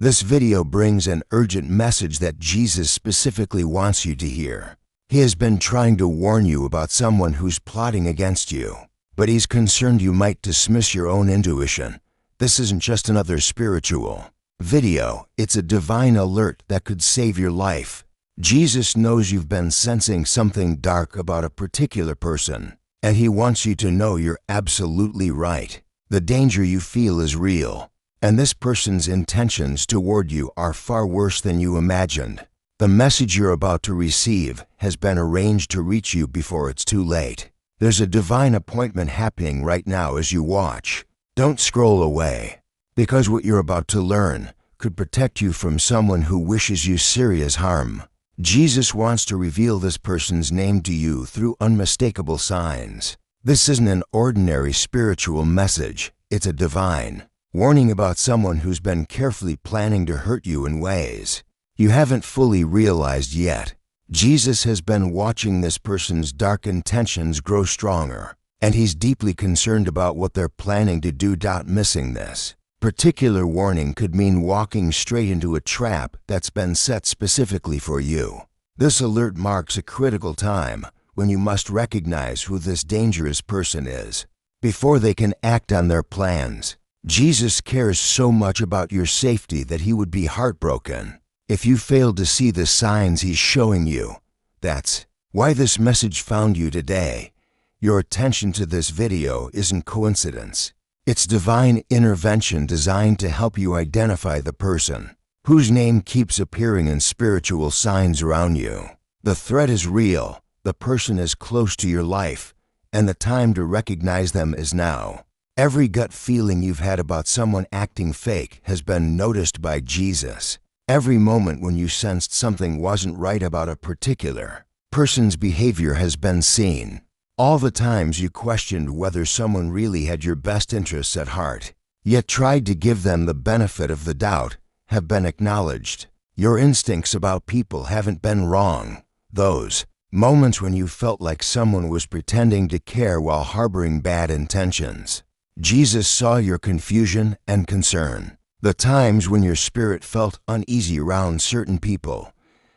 This video brings an urgent message that Jesus specifically wants you to hear. He has been trying to warn you about someone who's plotting against you, but he's concerned you might dismiss your own intuition. This isn't just another spiritual video, it's a divine alert that could save your life. Jesus knows you've been sensing something dark about a particular person, and he wants you to know you're absolutely right. The danger you feel is real, and this person's intentions toward you are far worse than you imagined. The message you're about to receive has been arranged to reach you before it's too late. There's a divine appointment happening right now as you watch. Don't scroll away, because what you're about to learn could protect you from someone who wishes you serious harm. Jesus wants to reveal this person's name to you through unmistakable signs. This isn't an ordinary spiritual message, it's a divine warning about someone who's been carefully planning to hurt you in ways you haven't fully realized yet. Jesus has been watching this person's dark intentions grow stronger, and he's deeply concerned about what they're planning to do. Missing this particular warning could mean walking straight into a trap that's been set specifically for you. This alert marks a critical time when you must recognize who this dangerous person is before they can act on their plans. Jesus cares so much about your safety that he would be heartbroken if you failed to see the signs he's showing you. That's why this message found you today. Your attention to this video isn't coincidence. It's divine intervention designed to help you identify the person whose name keeps appearing in spiritual signs around you. The threat is real, the person is close to your life, and the time to recognize them is now. Every gut feeling you've had about someone acting fake has been noticed by Jesus. Every moment when you sensed something wasn't right about a particular person's behavior has been seen. All the times you questioned whether someone really had your best interests at heart, yet tried to give them the benefit of the doubt, have been acknowledged. Your instincts about people haven't been wrong. Those moments when you felt like someone was pretending to care while harboring bad intentions. Jesus saw your confusion and concern. The times when your spirit felt uneasy around certain people,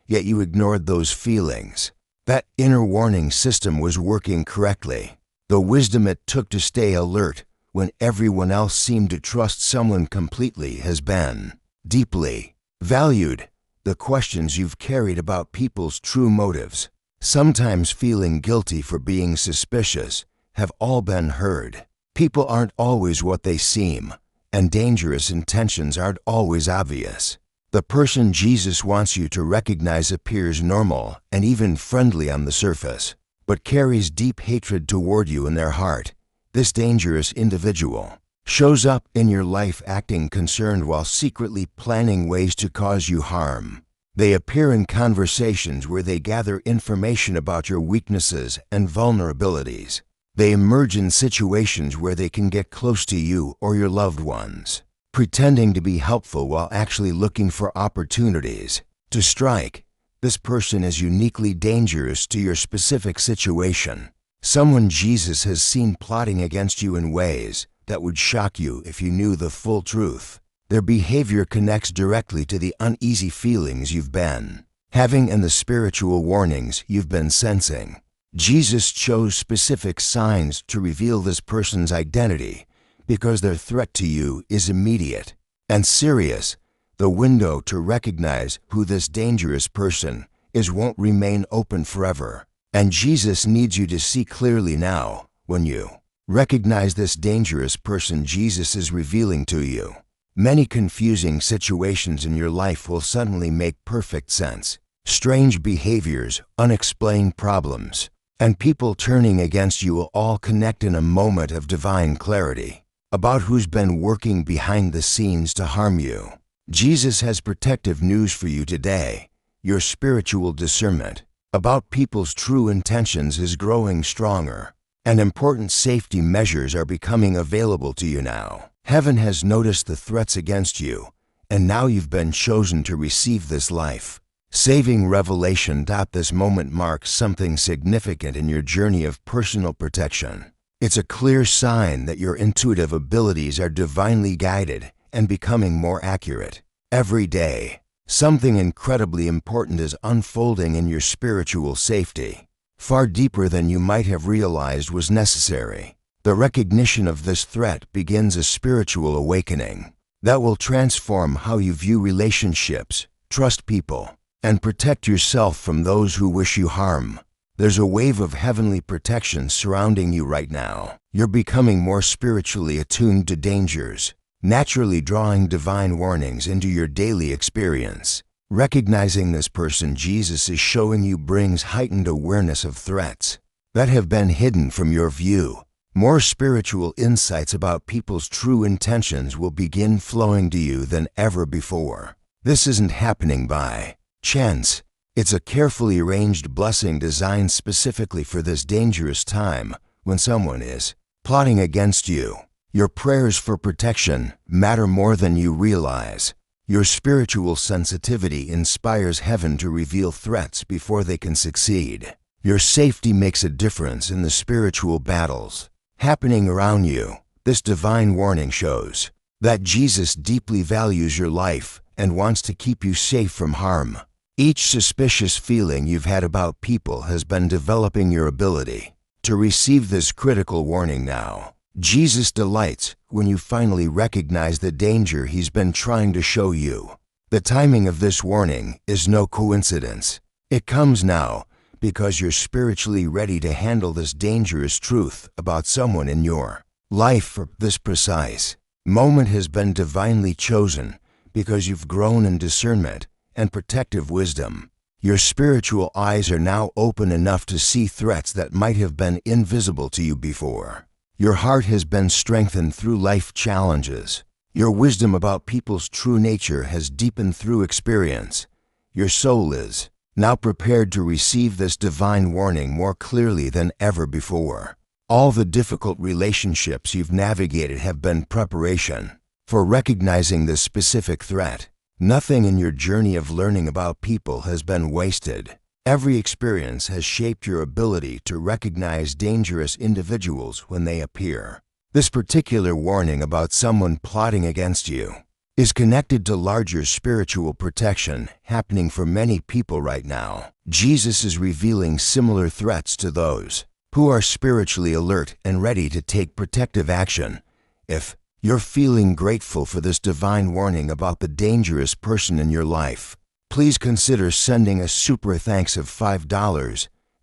yet you ignored those feelings. That inner warning system was working correctly. The wisdom it took to stay alert when everyone else seemed to trust someone completely has been deeply valued. The questions you've carried about people's true motives, sometimes feeling guilty for being suspicious, have all been heard. People aren't always what they seem, and dangerous intentions aren't always obvious. The person Jesus wants you to recognize appears normal and even friendly on the surface, but carries deep hatred toward you in their heart. This dangerous individual shows up in your life acting concerned while secretly planning ways to cause you harm. They appear in conversations where they gather information about your weaknesses and vulnerabilities. They emerge in situations where they can get close to you or your loved ones, pretending to be helpful while actually looking for opportunities to strike. This person is uniquely dangerous to your specific situation. Someone Jesus has seen plotting against you in ways that would shock you if you knew the full truth. Their behavior connects directly to the uneasy feelings you've been having and the spiritual warnings you've been sensing. Jesus chose specific signs to reveal this person's identity because their threat to you is immediate and serious. The window to recognize who this dangerous person is won't remain open forever, and Jesus needs you to see clearly now. When you recognize this dangerous person Jesus is revealing to you, many confusing situations in your life will suddenly make perfect sense. Strange behaviors, unexplained problems, and people turning against you will all connect in a moment of divine clarity about who's been working behind the scenes to harm you. Jesus has protective news for you today. Your spiritual discernment about people's true intentions is growing stronger, and important safety measures are becoming available to you now. Heaven has noticed the threats against you, and now you've been chosen to receive this life-saving revelation. This moment marks something significant in your journey of personal protection. It's a clear sign that your intuitive abilities are divinely guided and becoming more accurate. Every day, something incredibly important is unfolding in your spiritual safety, far deeper than you might have realized was necessary. The recognition of this threat begins a spiritual awakening that will transform how you view relationships, trust people, and protect yourself from those who wish you harm. There's a wave of heavenly protection surrounding you right now. You're becoming more spiritually attuned to dangers, naturally drawing divine warnings into your daily experience. Recognizing this person Jesus is showing you brings heightened awareness of threats that have been hidden from your view. More spiritual insights about people's true intentions will begin flowing to you than ever before. This isn't happening by chance. It's a carefully arranged blessing designed specifically for this dangerous time when someone is plotting against you. Your prayers for protection matter more than you realize. Your spiritual sensitivity inspires heaven to reveal threats before they can succeed. Your safety makes a difference in the spiritual battles happening around you. This divine warning shows that Jesus deeply values your life and wants to keep you safe from harm. Each suspicious feeling you've had about people has been developing your ability to receive this critical warning now. Jesus delights when you finally recognize the danger he's been trying to show you. The timing of this warning is no coincidence. It comes now because you're spiritually ready to handle this dangerous truth about someone in your life. This precise moment has been divinely chosen because you've grown in discernment and protective wisdom. Your spiritual eyes are now open enough to see threats that might have been invisible to you before. Your heart has been strengthened through life challenges. Your wisdom about people's true nature has deepened through experience. Your soul is now prepared to receive this divine warning more clearly than ever before. All the difficult relationships you've navigated have been preparation for recognizing this specific threat. Nothing in your journey of learning about people has been wasted. Every experience has shaped your ability to recognize dangerous individuals when they appear. This particular warning about someone plotting against you is connected to larger spiritual protection happening for many people right now. Jesus is revealing similar threats to those who are spiritually alert and ready to take protective action. If you're feeling grateful for this divine warning about the dangerous person in your life, please consider sending a super thanks of $5,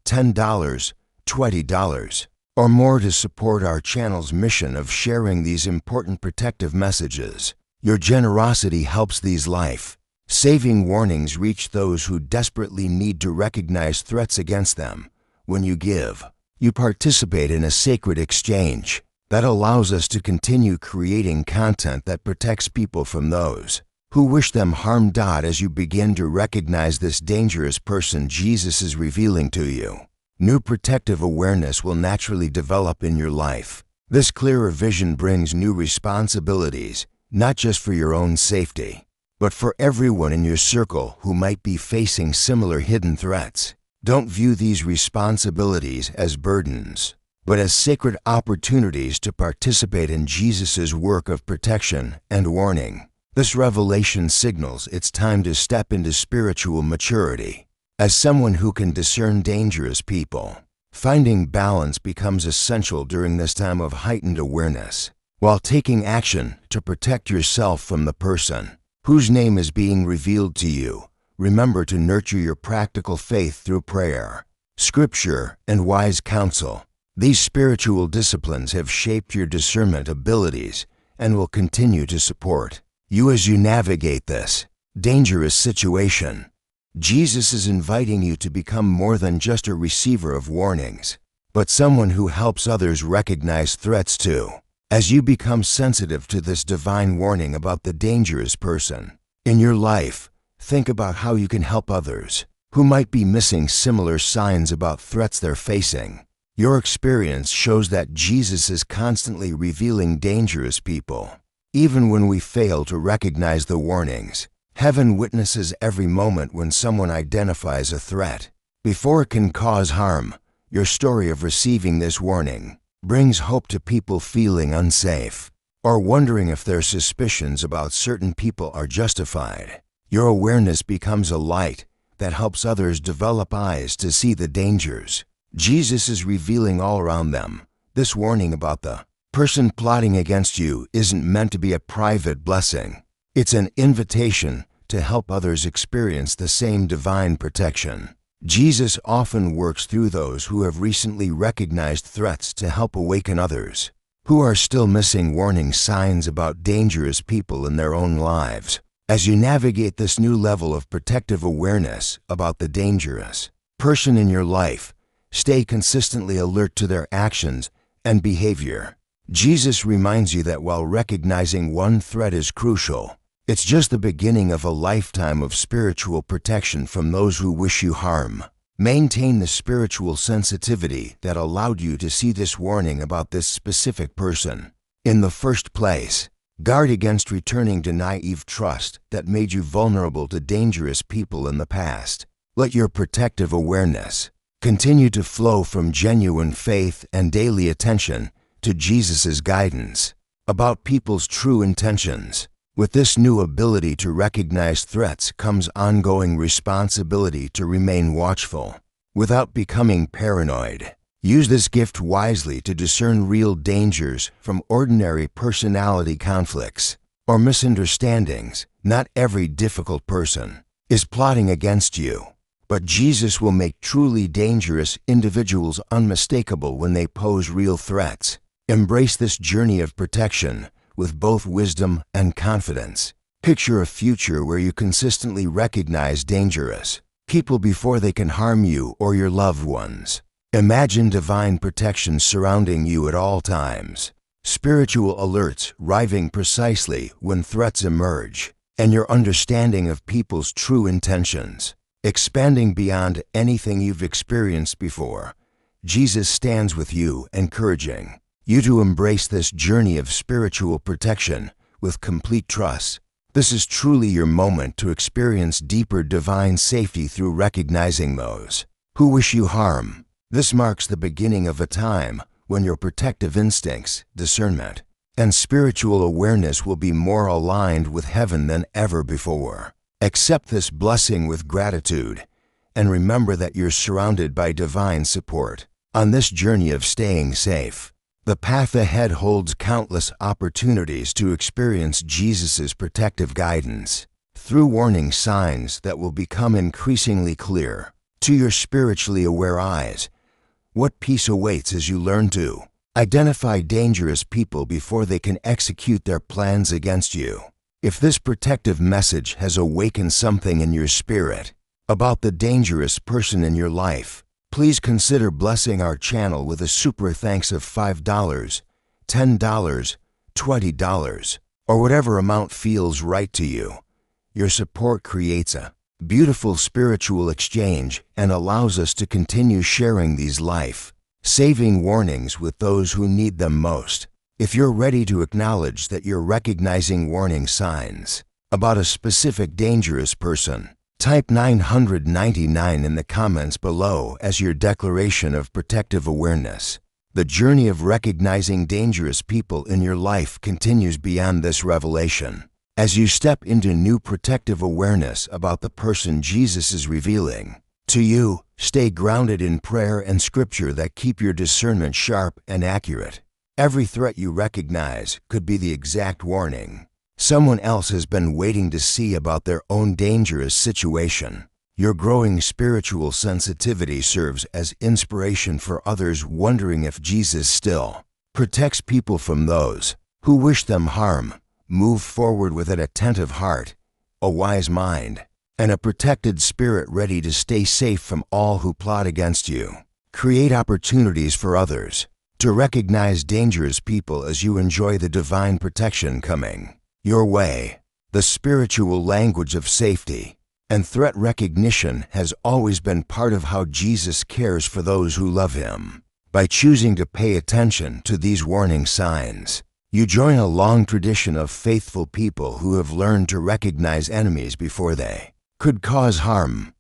$10, $20, or more to support our channel's mission of sharing these important protective messages. Your generosity helps these life-saving warnings reach those who desperately need to recognize threats against them. When you give, you participate in a sacred exchange that allows us to continue creating content that protects people from those who wish them harm. As you begin to recognize this dangerous person Jesus is revealing to you, new protective awareness will naturally develop in your life. This clearer vision brings new responsibilities, not just for your own safety, but for everyone in your circle who might be facing similar hidden threats. Don't view these responsibilities as burdens, but as sacred opportunities to participate in Jesus' work of protection and warning. This revelation signals it's time to step into spiritual maturity. As someone who can discern dangerous people, finding balance becomes essential during this time of heightened awareness. While taking action to protect yourself from the person whose name is being revealed to you, remember to nurture your practical faith through prayer, scripture, and wise counsel. These spiritual disciplines have shaped your discernment abilities and will continue to support you as you navigate this dangerous situation. Jesus is inviting you to become more than just a receiver of warnings, but someone who helps others recognize threats too. As you become sensitive to this divine warning about the dangerous person in your life, think about how you can help others who might be missing similar signs about threats they're facing. Your experience shows that Jesus is constantly revealing dangerous people. Even when we fail to recognize the warnings, heaven witnesses every moment when someone identifies a threat before it can cause harm. Your story of receiving this warning brings hope to people feeling unsafe or wondering if their suspicions about certain people are justified. Your awareness becomes a light that helps others develop eyes to see the dangers Jesus is revealing all around them. This warning about the person plotting against you isn't meant to be a private blessing. It's an invitation to help others experience the same divine protection. Jesus often works through those who have recently recognized threats to help awaken others who are still missing warning signs about dangerous people in their own lives. As you navigate this new level of protective awareness about the dangerous person in your life, stay consistently alert to their actions and behavior. Jesus reminds you that while recognizing one threat is crucial, it's just the beginning of a lifetime of spiritual protection from those who wish you harm. Maintain the spiritual sensitivity that allowed you to see this warning about this specific person. In the first place, guard against returning to naive trust that made you vulnerable to dangerous people in the past. Let your protective awareness continue to flow from genuine faith and daily attention to Jesus' guidance about people's true intentions. With this new ability to recognize threats comes ongoing responsibility to remain watchful without becoming paranoid. Use this gift wisely to discern real dangers from ordinary personality conflicts or misunderstandings. Not every difficult person is plotting against you, but Jesus will make truly dangerous individuals unmistakable when they pose real threats. Embrace this journey of protection with both wisdom and confidence. Picture a future where you consistently recognize dangerous people before they can harm you or your loved ones. Imagine divine protection surrounding you at all times, spiritual alerts arriving precisely when threats emerge, and your understanding of people's true intentions expanding beyond anything you've experienced before. Jesus stands with you, encouraging you to embrace this journey of spiritual protection with complete trust. This is truly your moment to experience deeper divine safety through recognizing those who wish you harm. This marks the beginning of a time when your protective instincts, discernment, and spiritual awareness will be more aligned with heaven than ever before. Accept this blessing with gratitude and remember that you're surrounded by divine support on this journey of staying safe. The path ahead holds countless opportunities to experience Jesus' protective guidance through warning signs that will become increasingly clear to your spiritually aware eyes. What peace awaits as you learn to identify dangerous people before they can execute their plans against you. If this protective message has awakened something in your spirit about the dangerous person in your life, please consider blessing our channel with a super thanks of $5, $10, $20, or whatever amount feels right to you. Your support creates a beautiful spiritual exchange and allows us to continue sharing these life-saving warnings with those who need them most. If you're ready to acknowledge that you're recognizing warning signs about a specific dangerous person, type 999 in the comments below as your declaration of protective awareness. The journey of recognizing dangerous people in your life continues beyond this revelation. As you step into new protective awareness about the person Jesus is revealing to you, stay grounded in prayer and scripture that keep your discernment sharp and accurate. Every threat you recognize could be the exact warning someone else has been waiting to see about their own dangerous situation. Your growing spiritual sensitivity serves as inspiration for others wondering if Jesus still protects people from those who wish them harm. Move forward with an attentive heart, a wise mind, and a protected spirit ready to stay safe from all who plot against you. Create opportunities for others to recognize dangerous people as you enjoy the divine protection coming your way. The spiritual language of safety and threat recognition has always been part of how Jesus cares for those who love him. By choosing to pay attention to these warning signs, you join a long tradition of faithful people who have learned to recognize enemies before they could cause harm.